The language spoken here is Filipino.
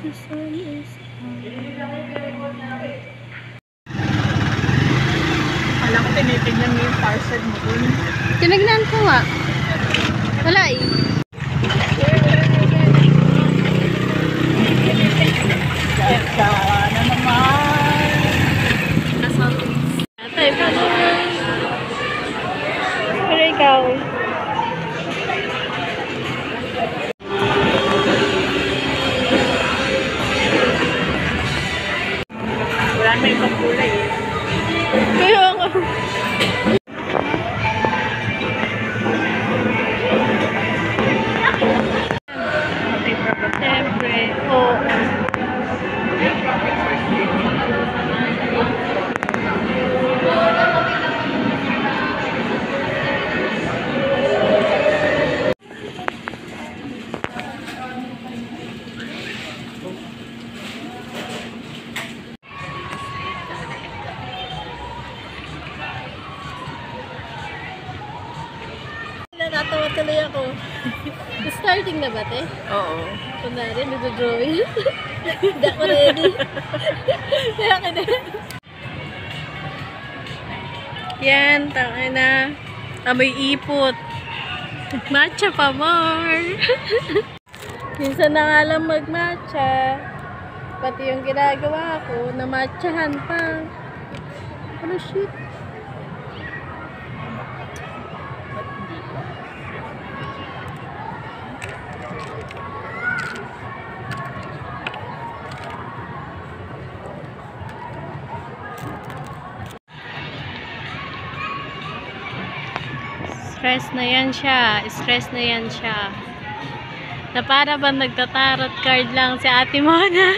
The sun is Kala ko tinitignan mo yung parcel mo dun. tinignan ko nga. Wala eh. Sana naman. Atay pa mo. Pero ikaw. Wala na ibang kulay eh. Kaya ako. Siyempre. Oo. Natawa tuloy ako. Starting na ba, te? Oo. Kunwari, nagdo-drawing. Hindi ako ready. Kaya ka na. Yan, tanga na. Amoy ipot. Matcha pa more. Minsan na nga lang mag-matcha. Pati yung ginagawa ko, na-matchahan pa. Ano shit? Stress na yan siya. Stress na yan siya. Na para ba nagtatarot card lang si Ate Mona?